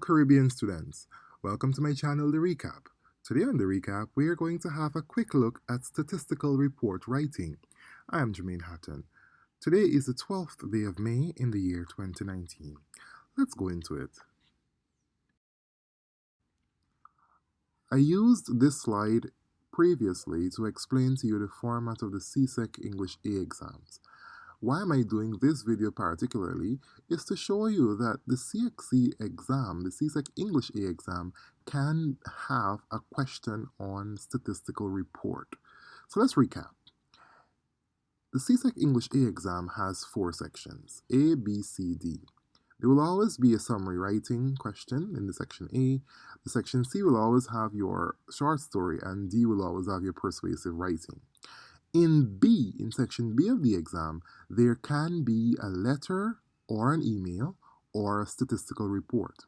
Caribbean students, welcome to my channel, The Recap. Today on The Recap, we are going to have a quick look at statistical report writing. I am Jamain Hatton. Today is the 12th day of May in the year 2019. Let's go into it. I used this slide previously to explain to you the format of the CSEC English A exams. Why am I doing this video particularly is to show you that the CXC exam, the CSEC English A exam, can have a question on statistical report. So let's recap. The CSEC English A exam has 4 sections, A, B, C, D. There will always be a summary writing question in the section A. The section C will always have your short story, and D will always have your persuasive writing. In B, in section B of the exam, there can be a letter or an email or a statistical report.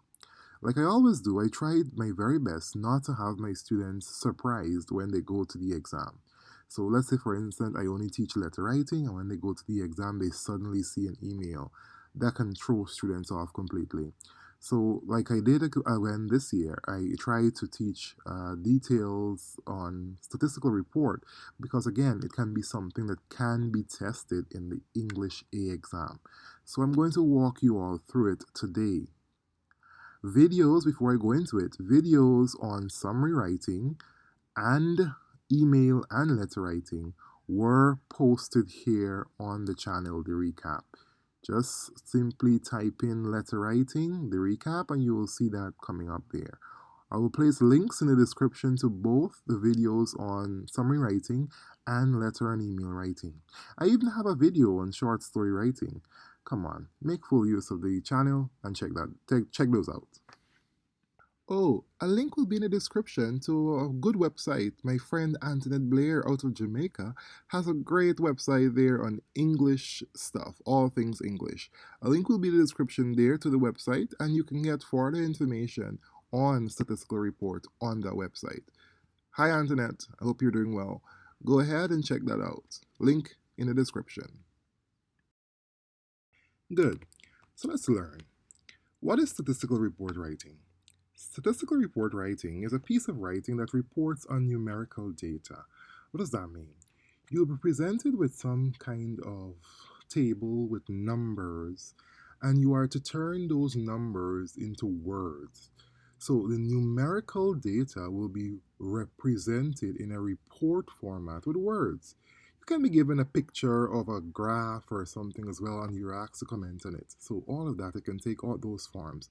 Like I always do, I tried my very best not to have my students surprised when they go to the exam. So let's say, for instance, I only teach letter writing, and when they go to the exam, they suddenly see an email. That can throw students off completely. So like I did again this year, I tried to teach details on statistical report because, again, it can be something that can be tested in the English A exam. So I'm going to walk you all through it today. Videos, before I go into it, videos on summary writing and email and letter writing were posted here on the channel, The Recap. Just simply type in letter writing, The Recap, and you will see that coming up there. I will place links in the description to both the videos on summary writing and letter and email writing. I even have a video on short story writing. Come on, make full use of the channel and check those out. Oh, a link will be in the description to a good website. My friend Antoinette Blair out of Jamaica has a great website there on English stuff, all things English. A link will be in the description there to the website, and you can get further information on statistical report on that website. Hi Antoinette, I hope you're doing well. Go ahead and check that out. Link in the description. Good. So let's learn. What is statistical report writing? Statistical report writing is a piece of writing that reports on numerical data. What does that mean? You'll be presented with some kind of table with numbers, and you are to turn those numbers into words. So the numerical data will be represented in a report format with words. You can be given a picture of a graph or something as well, and you're asked to comment on it. So all of that, it can take all those forms.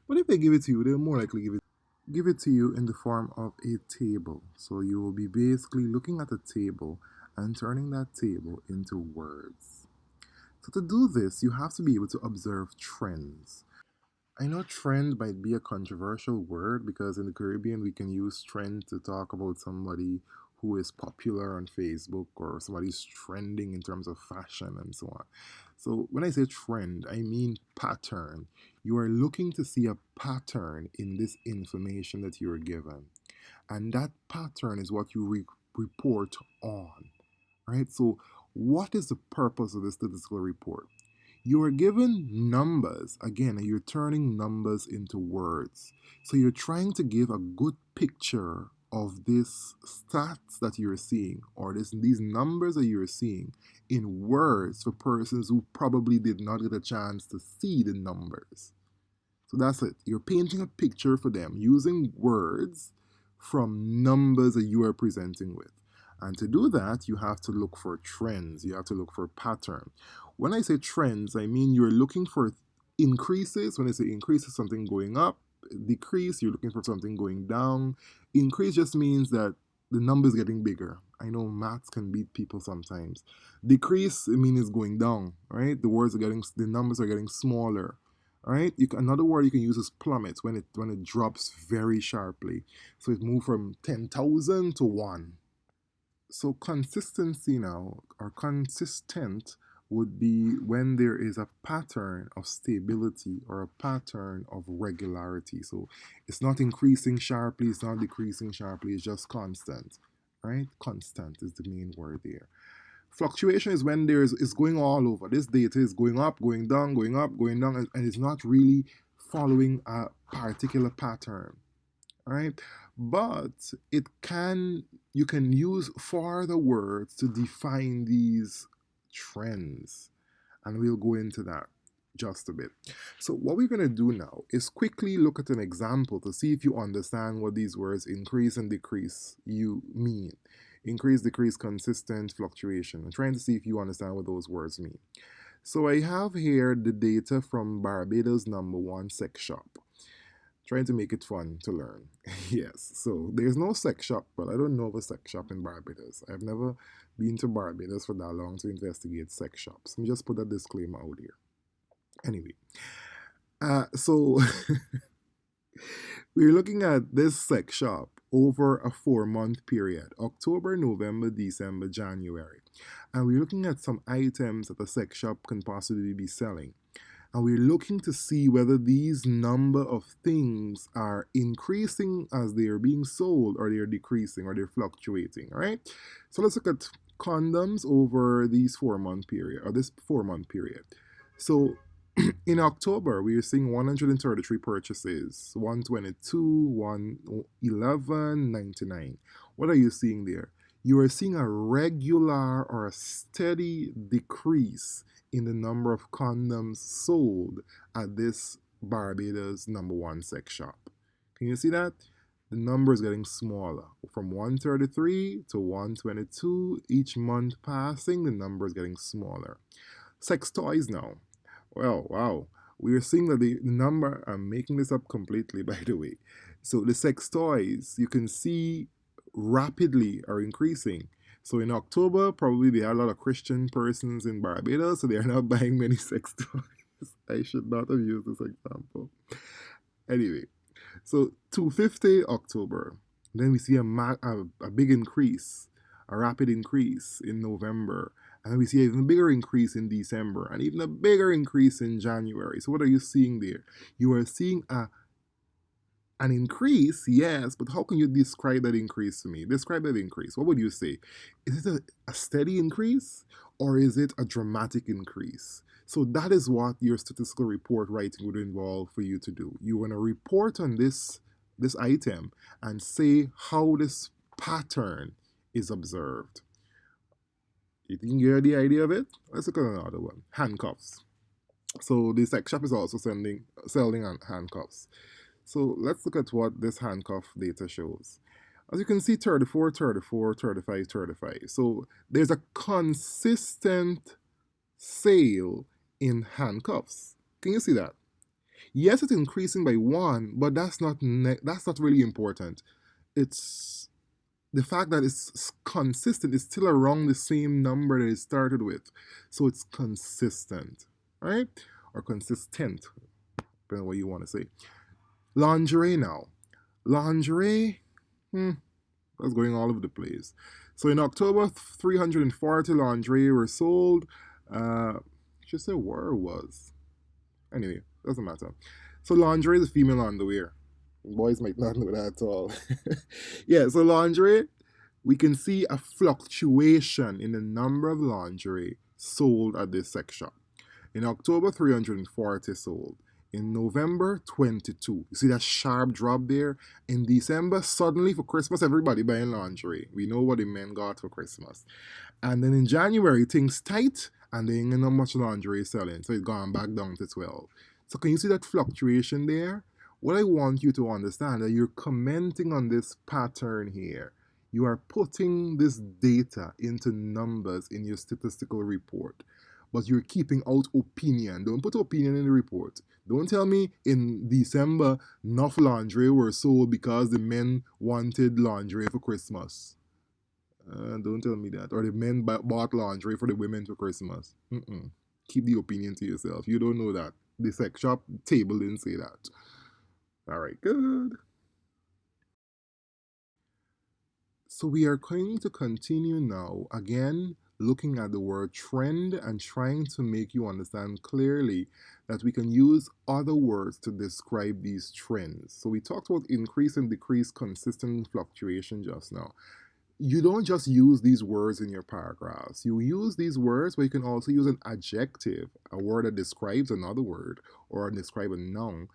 But if they give it to you, they'll more likely give it to you in the form of a table. So you will be basically looking at a table and turning that table into words. So to do this, you have to be able to observe trends. I know trend might be a controversial word because in the Caribbean we can use trend to talk about somebody who is popular on Facebook or somebody's trending in terms of fashion and so on. So when I say trend, I mean pattern. You are looking to see a pattern in this information that you are given. And that pattern is what you report on, right? So what is the purpose of the statistical report? You are given numbers, again, and you're turning numbers into words. So you're trying to give a good picture of these stats that you're seeing, or these numbers that you're seeing in words for persons who probably did not get a chance to see the numbers. So that's it. You're painting a picture for them using words from numbers that you are presenting with. And to do that, you have to look for trends. You have to look for pattern. When I say trends, I mean you're looking for increases. When I say increases, something going up. Decrease, you're looking for something going down. Increase just means that the number is getting bigger. I know maths can beat people sometimes. Decrease, it means it's going down, right? The numbers are getting smaller, right? Another word you can use is plummet when it drops very sharply. So it moved from 10,000 to 1. So consistency now, or consistent, would be when there is a pattern of stability or a pattern of regularity. So it's not increasing sharply, it's not decreasing sharply, it's just constant, right? Constant is the main word there. Fluctuation is when it's going all over. This data is going up, going down, going up, going down, and it's not really following a particular pattern. All right, but you can use further words to define these trends, and we'll go into that just a bit. So what we're going to do now is quickly look at an example to see if you understand what these words increase and decrease you mean. Increase, decrease, consistent, fluctuation. I'm trying to see if you understand what those words mean. So I have here the data from Barbados #1 sex shop. Trying to make it fun to learn. Yes, so there's no sex shop, but I don't know of a sex shop in Barbados. I've never been to Barbados for that long to investigate sex shops. Let me just put a disclaimer out here. Anyway, so we're looking at this sex shop over a 4-month period: October, November, December, January. And we're looking at some items that the sex shop can possibly be selling. And we're looking to see whether these number of things are increasing as they are being sold, or they're decreasing, or they're fluctuating. All right. So let's look at condoms over these 4-month period, or this 4-month period. So in October, we are seeing 133 purchases, 122, 111.99. What are you seeing there? You are seeing a regular or a steady decrease in the number of condoms sold at this Barbados #1 sex shop. Can you see that? The number is getting smaller. From 133 to 122, each month passing, the number is getting smaller. Sex toys now. Well, wow. We are seeing that the number, I'm making this up completely, by the way. So the sex toys, you can see rapidly are increasing. So in October, probably there are a lot of Christian persons in Barbados, so they are not buying many sex toys. I should not have used this example. Anyway, so 250 October. Then we see a big increase, a rapid increase in November. And then we see an even bigger increase in December, and even a bigger increase in January. So what are you seeing there? You are seeing an increase, yes, but how can you describe that increase to me? Describe that increase. What would you say? Is it a steady increase, or is it a dramatic increase? So that is what your statistical report writing would involve for you to do. You want to report on this item and say how this pattern is observed. You think you get the idea of it? Let's look at another one. Handcuffs. So the sex shop is also selling handcuffs. So let's look at what this handcuff data shows. As you can see, 34, 34, 35, 35. So there's a consistent sale in handcuffs. Can you see that? Yes, it's increasing by 1, but that's not really important. It's the fact that it's consistent. It's still around the same number that it started with. So it's consistent, right? Or consistent, depending on what you want to say. Lingerie now. Lingerie, that's going all over the place. So in October, 340 lingerie were sold. Should say where was. Anyway, doesn't matter. So lingerie is female underwear. Boys might not know that at all. Yeah, so lingerie, we can see a fluctuation in the number of lingerie sold at this sex shop. In October, 340 sold. In November, 22. You see that sharp drop there? In December, suddenly for Christmas, everybody buying lingerie. We know what the men got for Christmas. And then in January, things tight, and there ain't not much lingerie selling. So it's gone back down to 12. So can you see that fluctuation there? What I want you to understand is that you're commenting on this pattern here. You are putting this data into numbers in your statistical report, but you're keeping out opinion. Don't put opinion in the report. Don't tell me in December enough lingerie were sold because the men wanted lingerie for Christmas. Don't tell me that. Or the men bought lingerie for the women for Christmas. Keep the opinion to yourself. You don't know that. The sex shop table didn't say that. All right, good. So we are going to continue now, again, looking at the word trend and trying to make you understand clearly that we can use other words to describe these trends. So we talked about increase and decrease, consistent fluctuation just now. You don't just use these words in your paragraphs. You use these words, but you can also use an adjective, a word that describes another word or describe a noun,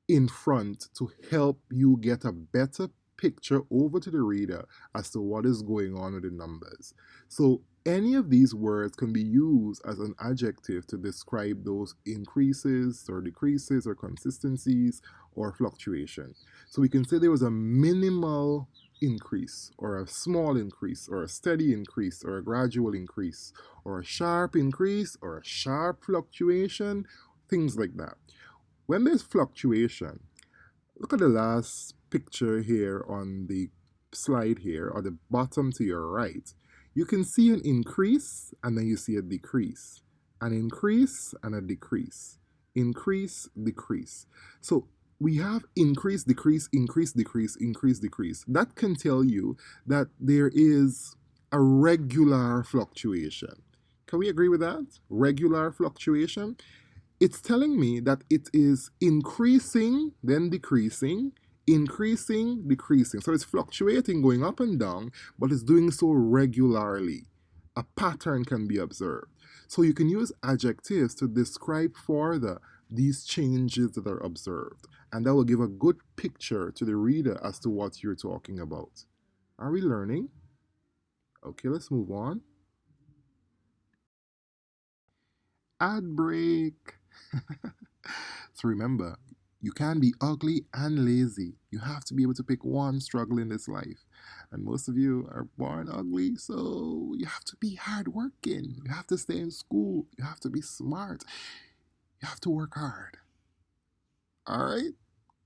in front to help you get a better picture over to the reader as to what is going on with the numbers. So any of these words can be used as an adjective to describe those increases or decreases or consistencies or fluctuation. So we can say there was a minimal increase or a small increase or a steady increase or a gradual increase or a sharp increase or a sharp fluctuation, things like that. When there's fluctuation, look at the last picture here on the slide here, or the bottom to your right. You can see an increase and then you see a decrease. An increase and a decrease. Increase, decrease. So we have increase, decrease, increase, decrease, increase, decrease. That can tell you that there is a regular fluctuation. Can we agree with that? Regular fluctuation. It's telling me that it is increasing, then decreasing, increasing, decreasing. So it's fluctuating, going up and down, but it's doing so regularly. A pattern can be observed. So you can use adjectives to describe further these changes that are observed. And that will give a good picture to the reader as to what you're talking about. Are we learning? Okay, let's move on. Ad break. So remember, you can be ugly and lazy. You have to be able to pick one struggle in this life. And most of you are born ugly, so you have to be hardworking. You have to stay in school. You have to be smart. You have to work hard. All right?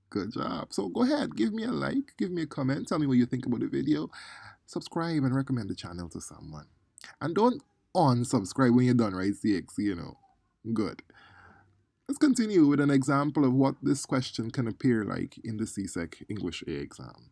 Good job. So go ahead, give me a like, give me a comment, tell me what you think about the video. Subscribe and recommend the channel to someone. And don't unsubscribe when you're done, right, CX, you know. Good. Let's continue with an example of what this question can appear like in the CSEC English A exam.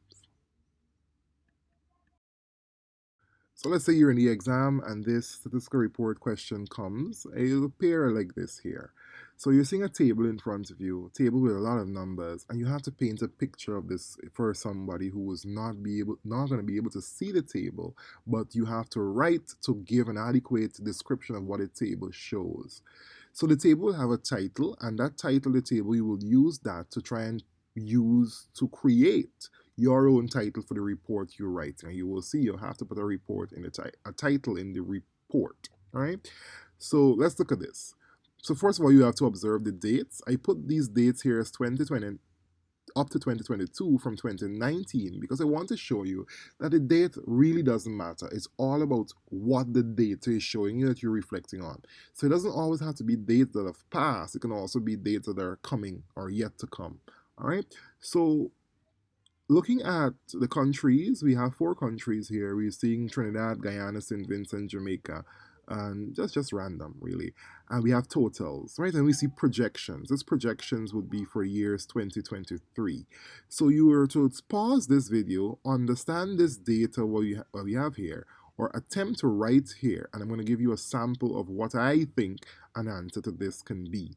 So let's say you're in the exam and this statistical report question comes. It'll appear like this here. So you're seeing a table in front of you, a table with a lot of numbers, and you have to paint a picture of this for somebody who is not going to be able to see the table, but you have to write to give an adequate description of what the table shows. So the table will have a title, and that title of the table, you will use that to try and use to create your own title for the report you're writing. And you will see you'll have to put a report in a title in the report. All right. So let's look at this. So first of all, you have to observe the dates. I put these dates here as 2020 up to 2022 from 2019 because I want to show you that the date really doesn't matter. It's all about what the data is showing you that you're reflecting on. So it doesn't always have to be dates that have passed. It can also be dates that are coming or yet to come. All right. So looking at the countries, we have 4 countries here. We're seeing Trinidad, Guyana, St. Vincent, Jamaica, and just random, really. And we have totals, right? And we see projections. These projections would be for years 2023. So you were to pause this video, understand this data what we have here, or attempt to write here, and I'm going to give you a sample of what I think an answer to this can be.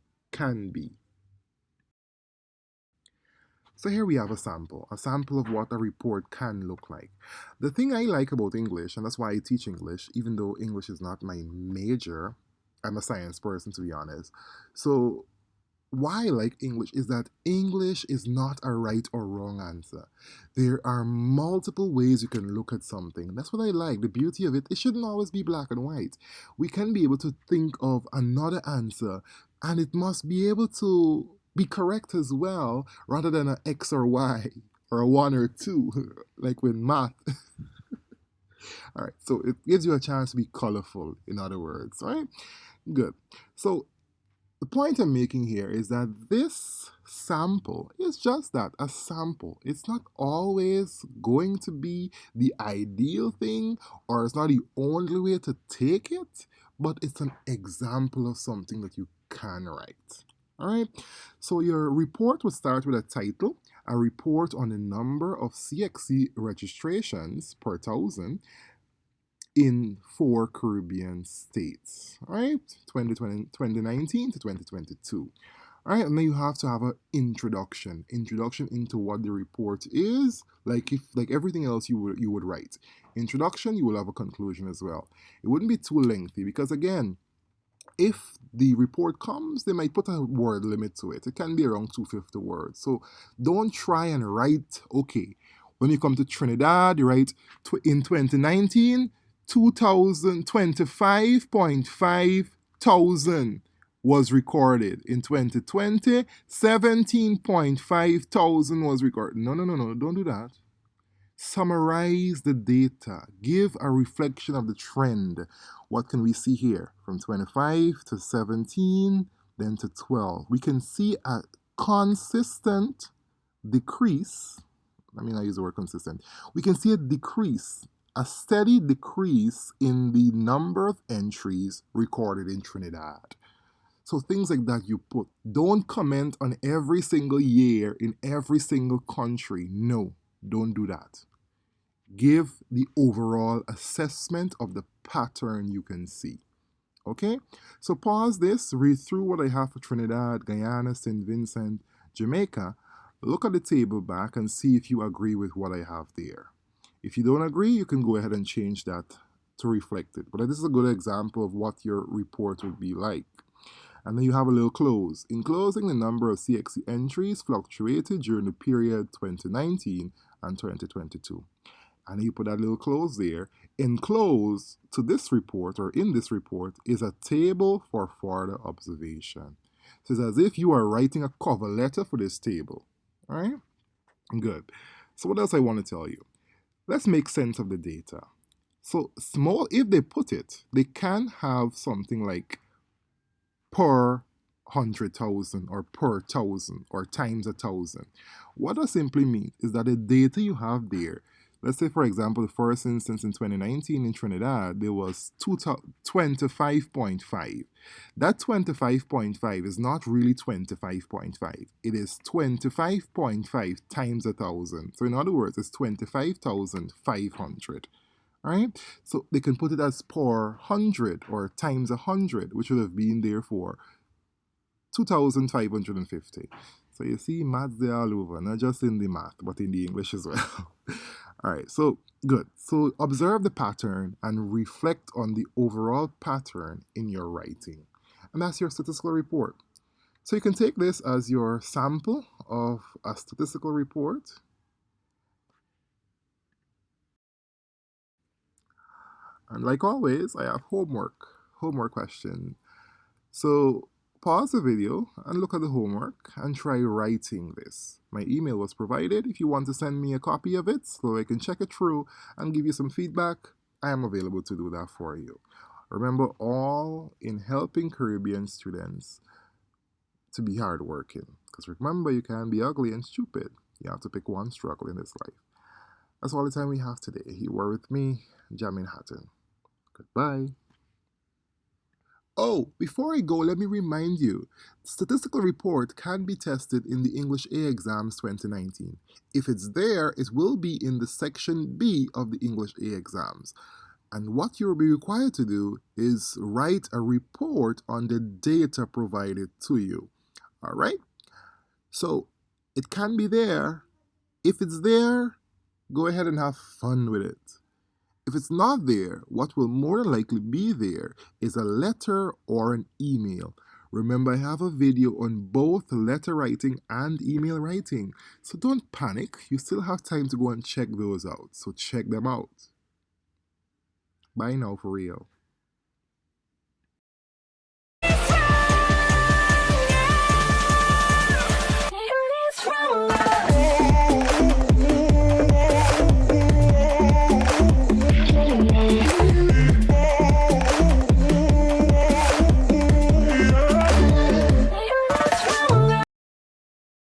So here we have a sample of what a report can look like. The thing I like about English, and that's why I teach English, even though English is not my major, I'm a science person to be honest. So why I like English is that English is not a right or wrong answer. There are multiple ways you can look at something. That's what I like. The beauty of it, it shouldn't always be black and white. We can be able to think of another answer, and it must be able to be correct as well, rather than an X or Y or a 1 or 2, like with math. All right, so it gives you a chance to be colorful, in other words, right? Good. So the point I'm making here is that this sample is just that, a sample. It's not always going to be the ideal thing, or it's not the only way to take it, but it's an example of something that you can write. All right, so your report would start with a title, a report on the number of CXC registrations per thousand in 4 Caribbean states, all right, 2019 to 2022. All right, and then you have to have an introduction into what the report is, like everything else you would write. Introduction, you will have a conclusion as well. It wouldn't be too lengthy because again, if the report comes, they might put a word limit to it. It can be around 250 words. So don't try and write, okay, when you come to Trinidad, you write in 2019, 2025.5 thousand was recorded. In 2020, 17.5 thousand was recorded. No, no, no, no, don't do that. Summarize the data. Give a reflection of the trend. What can we see here? From 25 to 17, then to 12. We can see a consistent decrease. I mean, I use the word consistent. We can see a decrease, a steady decrease in the number of entries recorded in Trinidad. So things like that you put. Don't comment on every single year in every single country. No, don't do that. Give the overall assessment of the pattern you can see. Okay? So pause this, read through what I have for Trinidad, Guyana, St. Vincent, Jamaica. Look at the table back and see if you agree with what I have there. If you don't agree, you can go ahead and change that to reflect it. But this is a good example of what your report would be like. And then you have a little close. In closing, the number of CXC entries fluctuated during the period 2019 and 2022. And you put that little close there. Enclosed to this report, or in this report, is a table for further observation. So it's as if you are writing a cover letter for this table. All right? Good. So what else I want to tell you? Let's make sense of the data. So small, if they put it, they can have something like per 100,000 or per 1,000 or times 1,000. What that simply means is that the data you have there, let's say, for example, the first instance in 2019 in Trinidad, there was 25.5. That 25.5 is not really 25.5. It is 25.5 times 1,000. So in other words, it's 25,500. All right? So they can put it as per 100 or times 100, which would have been therefore 2,550. So you see, maths there all over, not just in the math, but in the English as well. All right, so good. So observe the pattern and reflect on the overall pattern in your writing. And that's your statistical report. So you can take this as your sample of a statistical report. And like always, I have homework question. So pause the video and look at the homework and try writing this. My email was provided. If you want to send me a copy of it so I can check it through and give you some feedback, I am available to do that for you. Remember, all in helping Caribbean students to be hardworking. Because remember, you can be ugly and stupid. You have to pick one struggle in this life. That's all the time we have today. You were with me, Jamain Hatton. Goodbye. Oh, before I go, let me remind you, the statistical report can be tested in the English A exams 2019. If it's there, it will be in the section B of the English A exams. And what you'll be required to do is write a report on the data provided to you. All right? So it can be there. If it's there, go ahead and have fun with it. If it's not there, what will more than likely be there is a letter or an email. Remember, I have a video on both letter writing and email writing. So don't panic. You still have time to go and check those out. So check them out. Bye now for real.